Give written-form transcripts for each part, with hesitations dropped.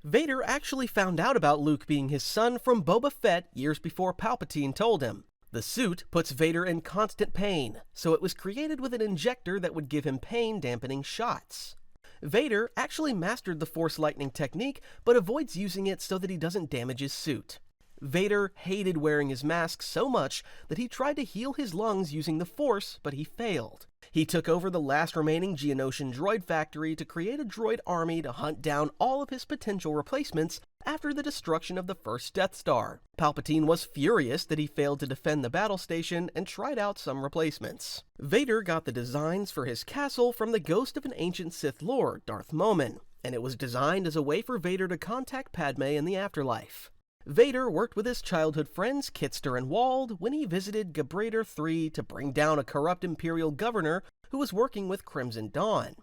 Vader actually found out about Luke being his son from Boba Fett years before Palpatine told him. The suit puts Vader in constant pain, so it was created with an injector that would give him pain-dampening shots. Vader actually mastered the Force Lightning technique, but avoids using it so that he doesn't damage his suit. Vader hated wearing his mask so much that he tried to heal his lungs using the Force, but he failed. He took over the last remaining Geonosian droid factory to create a droid army to hunt down all of his potential replacements after the destruction of the first Death Star. Palpatine was furious that he failed to defend the battle station and tried out some replacements. Vader got the designs for his castle from the ghost of an ancient Sith Lord, Darth Vader, and it was designed as a way for Vader to contact Padme in the afterlife. Vader worked with his childhood friends Kitster and Wald when he visited Gabrader III to bring down a corrupt Imperial governor who was working with Crimson Dawn.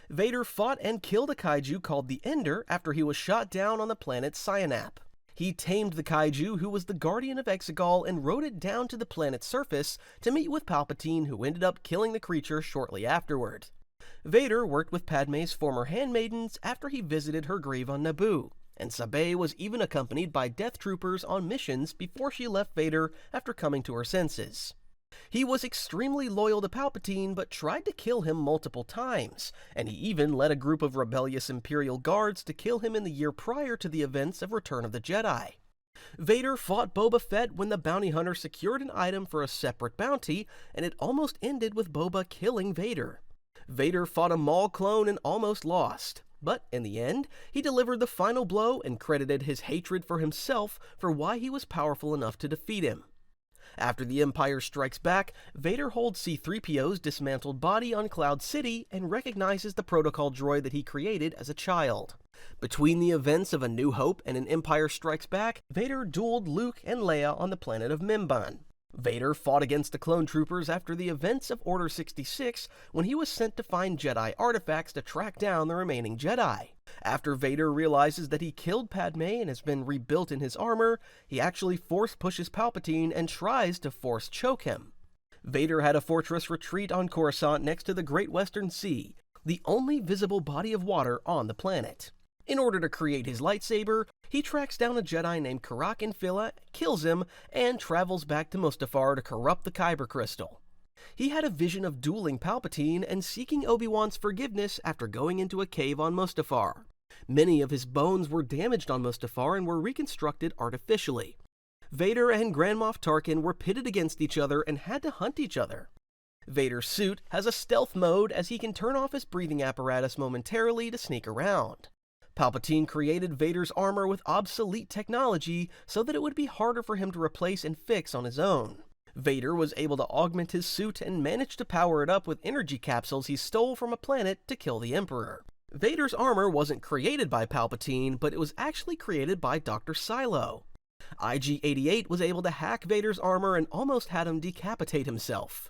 Vader fought and killed a kaiju called the Ender after he was shot down on the planet Cyanap. He tamed the kaiju who was the guardian of Exegol and rode it down to the planet's surface to meet with Palpatine, who ended up killing the creature shortly afterward. Vader worked with Padme's former handmaidens after he visited her grave on Naboo, and Sabé was even accompanied by Death Troopers on missions before she left Vader after coming to her senses. He was extremely loyal to Palpatine, but tried to kill him multiple times, and he even led a group of rebellious Imperial guards to kill him in the year prior to the events of Return of the Jedi. Vader fought Boba Fett when the bounty hunter secured an item for a separate bounty, and it almost ended with Boba killing Vader. Vader fought a Maul clone and almost lost, but in the end, he delivered the final blow and credited his hatred for himself for why he was powerful enough to defeat him. After the Empire Strikes Back, Vader holds C-3PO's dismantled body on Cloud City and recognizes the protocol droid that he created as a child. Between the events of A New Hope and An Empire Strikes Back, Vader dueled Luke and Leia on the planet of Mimban. Vader fought against the clone troopers after the events of Order 66 when he was sent to find Jedi artifacts to track down the remaining Jedi. After Vader realizes that he killed Padme and has been rebuilt in his armor, he actually force pushes Palpatine and tries to force choke him. Vader had a fortress retreat on Coruscant next to the Great Western Sea, the only visible body of water on the planet. In order to create his lightsaber, he tracks down a Jedi named Karak Infila, kills him, and travels back to Mustafar to corrupt the Kyber crystal. He had a vision of dueling Palpatine and seeking Obi-Wan's forgiveness after going into a cave on Mustafar. Many of his bones were damaged on Mustafar and were reconstructed artificially. Vader and Grand Moff Tarkin were pitted against each other and had to hunt each other. Vader's suit has a stealth mode as he can turn off his breathing apparatus momentarily to sneak around. Palpatine created Vader's armor with obsolete technology so that it would be harder for him to replace and fix on his own. Vader was able to augment his suit and managed to power it up with energy capsules he stole from a planet to kill the Emperor. Vader's armor wasn't created by Palpatine, but it was actually created by Dr. Silo. IG-88 was able to hack Vader's armor and almost had him decapitate himself.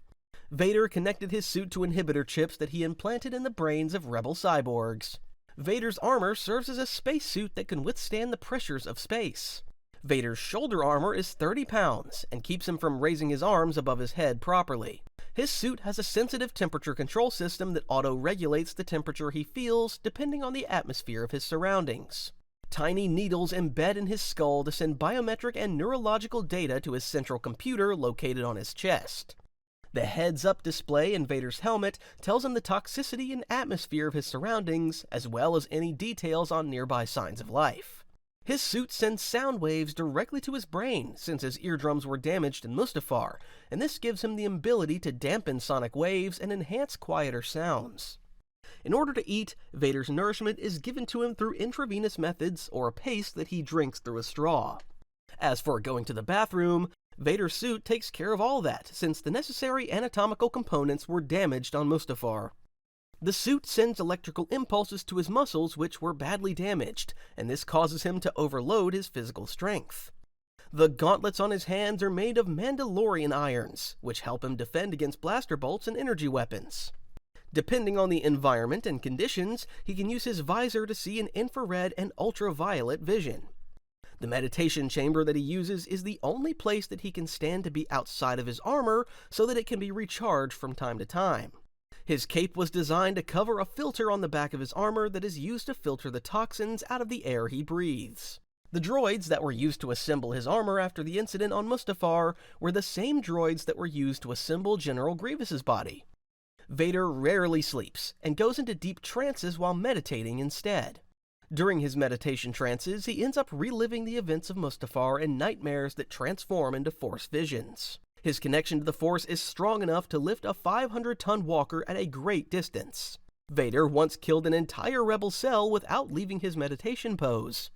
Vader connected his suit to inhibitor chips that he implanted in the brains of rebel cyborgs. Vader's armor serves as a spacesuit that can withstand the pressures of space. Vader's shoulder armor is 30 pounds and keeps him from raising his arms above his head properly. His suit has a sensitive temperature control system that auto-regulates the temperature he feels depending on the atmosphere of his surroundings. Tiny needles embed in his skull to send biometric and neurological data to his central computer located on his chest. The heads-up display in Vader's helmet tells him the toxicity and atmosphere of his surroundings, as well as any details on nearby signs of life. His suit sends sound waves directly to his brain, since his eardrums were damaged in Mustafar, and this gives him the ability to dampen sonic waves and enhance quieter sounds. In order to eat, Vader's nourishment is given to him through intravenous methods or a paste that he drinks through a straw. As for going to the bathroom, Vader's suit takes care of all that, since the necessary anatomical components were damaged on Mustafar. The suit sends electrical impulses to his muscles which were badly damaged, and this causes him to overload his physical strength. The gauntlets on his hands are made of Mandalorian irons, which help him defend against blaster bolts and energy weapons. Depending on the environment and conditions, he can use his visor to see in infrared and ultraviolet vision. The meditation chamber that he uses is the only place that he can stand to be outside of his armor so that it can be recharged from time to time. His cape was designed to cover a filter on the back of his armor that is used to filter the toxins out of the air he breathes. The droids that were used to assemble his armor after the incident on Mustafar were the same droids that were used to assemble General Grievous's body. Vader rarely sleeps, and goes into deep trances while meditating instead. During his meditation trances, he ends up reliving the events of Mustafar in nightmares that transform into Force visions. His connection to the Force is strong enough to lift a 500-ton walker at a great distance. Vader once killed an entire rebel cell without leaving his meditation pose.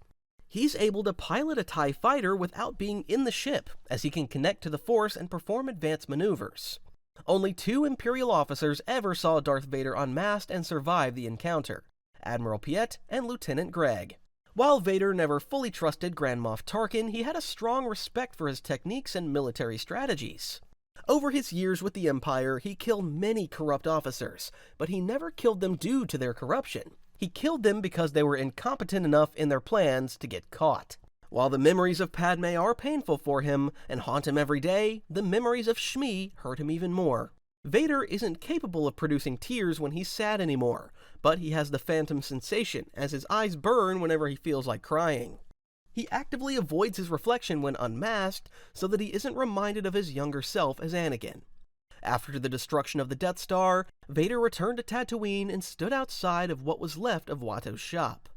He's able to pilot a TIE fighter without being in the ship, as he can connect to the Force and perform advanced maneuvers. Only 2 Imperial officers ever saw Darth Vader unmasked and survive the encounter: Admiral Piet and Lieutenant Greg. While Vader never fully trusted Grand Moff Tarkin, he had a strong respect for his techniques and military strategies. Over his years with the Empire, he killed many corrupt officers, but he never killed them due to their corruption. He killed them because they were incompetent enough in their plans to get caught. While the memories of Padme are painful for him and haunt him every day, the memories of Shmi hurt him even more. Vader isn't capable of producing tears when he's sad anymore, but he has the phantom sensation as his eyes burn whenever he feels like crying. He actively avoids his reflection when unmasked so that he isn't reminded of his younger self as Anakin. After the destruction of the Death Star, Vader returned to Tatooine and stood outside of what was left of Watto's shop.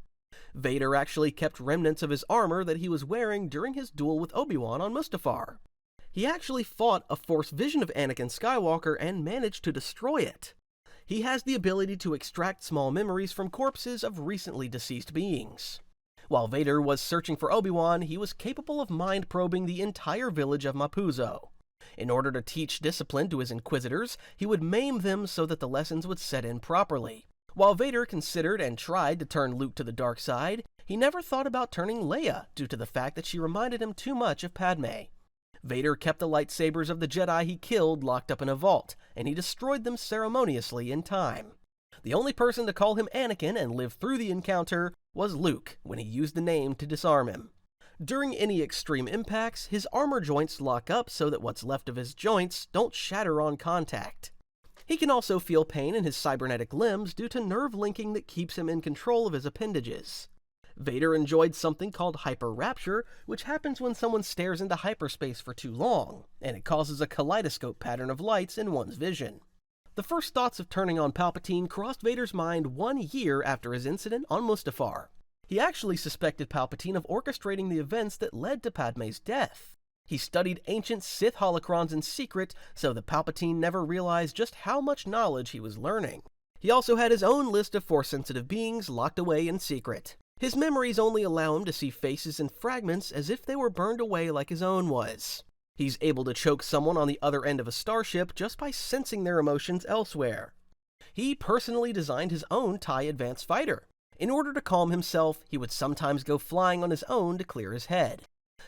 Vader actually kept remnants of his armor that he was wearing during his duel with Obi-Wan on Mustafar. He actually fought a Force vision of Anakin Skywalker and managed to destroy it. He has the ability to extract small memories from corpses of recently deceased beings. While Vader was searching for Obi-Wan, he was capable of mind-probing the entire village of Mapuzo. In order to teach discipline to his Inquisitors, he would maim them so that the lessons would set in properly. While Vader considered and tried to turn Luke to the dark side, he never thought about turning Leia due to the fact that she reminded him too much of Padme. Vader kept the lightsabers of the Jedi he killed locked up in a vault, and he destroyed them ceremoniously in time. The only person to call him Anakin and live through the encounter was Luke when he used the name to disarm him. During any extreme impacts, his armor joints lock up so that what's left of his joints don't shatter on contact. He can also feel pain in his cybernetic limbs due to nerve linking that keeps him in control of his appendages. Vader enjoyed something called hyper-rapture, which happens when someone stares into hyperspace for too long, and it causes a kaleidoscope pattern of lights in one's vision. The first thoughts of turning on Palpatine crossed Vader's mind 1 year after his incident on Mustafar. He actually suspected Palpatine of orchestrating the events that led to Padme's death. He studied ancient Sith holocrons in secret so that Palpatine never realized just how much knowledge he was learning. He also had his own list of Force-sensitive beings locked away in secret. His memories only allow him to see faces and fragments as if they were burned away like his own was. He's able to choke someone on the other end of a starship just by sensing their emotions elsewhere. He personally designed his own TIE Advanced Fighter. In order to calm himself, he would sometimes go flying on his own to clear his head.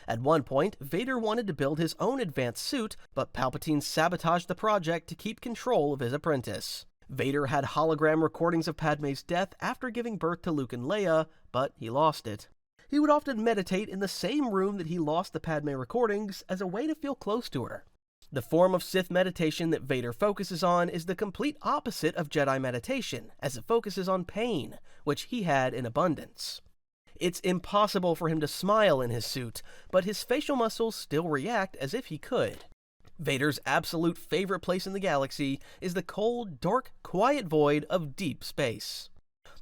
At one point, Vader wanted to build his own advanced suit, but Palpatine sabotaged the project to keep control of his apprentice. Vader had hologram recordings of Padme's death after giving birth to Luke and Leia, but he lost it. He would often meditate in the same room that he lost the Padme recordings as a way to feel close to her. The form of Sith meditation that Vader focuses on is the complete opposite of Jedi meditation, as it focuses on pain, which he had in abundance. It's impossible for him to smile in his suit, but his facial muscles still react as if he could. Vader's absolute favorite place in the galaxy is the cold, dark, quiet void of deep space.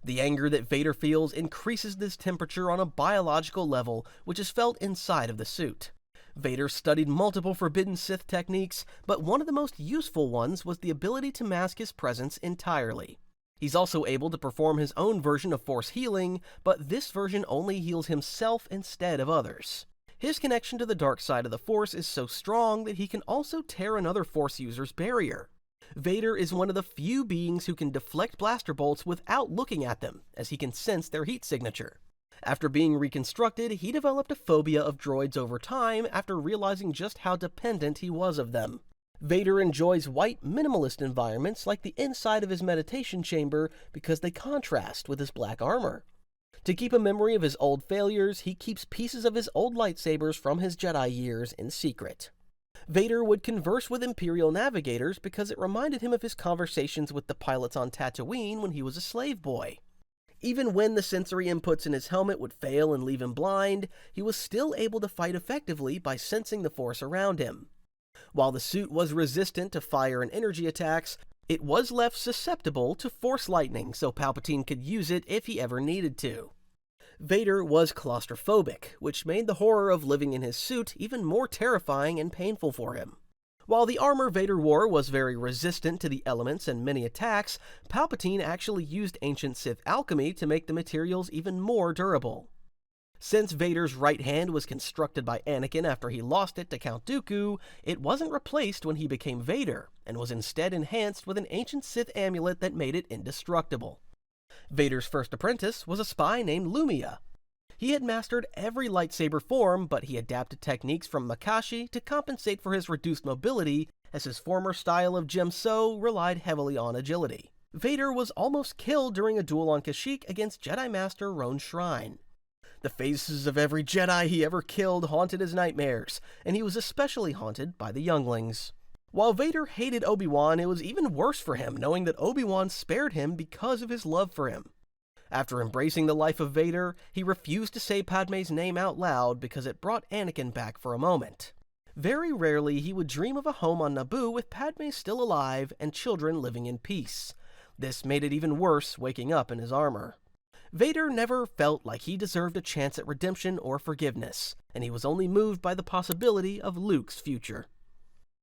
The anger that Vader feels increases this temperature on a biological level, which is felt inside of the suit. Vader studied multiple forbidden Sith techniques, but one of the most useful ones was the ability to mask his presence entirely. He's also able to perform his own version of Force healing, but this version only heals himself instead of others. His connection to the dark side of the Force is so strong that he can also tear another Force user's barrier. Vader is one of the few beings who can deflect blaster bolts without looking at them, as he can sense their heat signature. After being reconstructed, he developed a phobia of droids over time after realizing just how dependent he was of them. Vader enjoys white, minimalist environments like the inside of his meditation chamber because they contrast with his black armor. To keep a memory of his old failures, he keeps pieces of his old lightsabers from his Jedi years in secret. Vader would converse with Imperial navigators because it reminded him of his conversations with the pilots on Tatooine when he was a slave boy. Even when the sensory inputs in his helmet would fail and leave him blind, he was still able to fight effectively by sensing the Force around him. While the suit was resistant to fire and energy attacks, it was left susceptible to Force lightning so Palpatine could use it if he ever needed to. Vader was claustrophobic, which made the horror of living in his suit even more terrifying and painful for him. While the armor Vader wore was very resistant to the elements and many attacks, Palpatine actually used ancient Sith alchemy to make the materials even more durable. Since Vader's right hand was constructed by Anakin after he lost it to Count Dooku, it wasn't replaced when he became Vader, and was instead enhanced with an ancient Sith amulet that made it indestructible. Vader's first apprentice was a spy named Lumia. He had mastered every lightsaber form, but he adapted techniques from Makashi to compensate for his reduced mobility, as his former style of Gemso relied heavily on agility. Vader was almost killed during a duel on Kashyyyk against Jedi Master Roan Shrine. The faces of every Jedi he ever killed haunted his nightmares, and he was especially haunted by the younglings. While Vader hated Obi-Wan, it was even worse for him knowing that Obi-Wan spared him because of his love for him. After embracing the life of Vader, he refused to say Padme's name out loud because it brought Anakin back for a moment. Very rarely he would dream of a home on Naboo with Padme still alive and children living in peace. This made it even worse waking up in his armor. Vader never felt like he deserved a chance at redemption or forgiveness, and he was only moved by the possibility of Luke's future.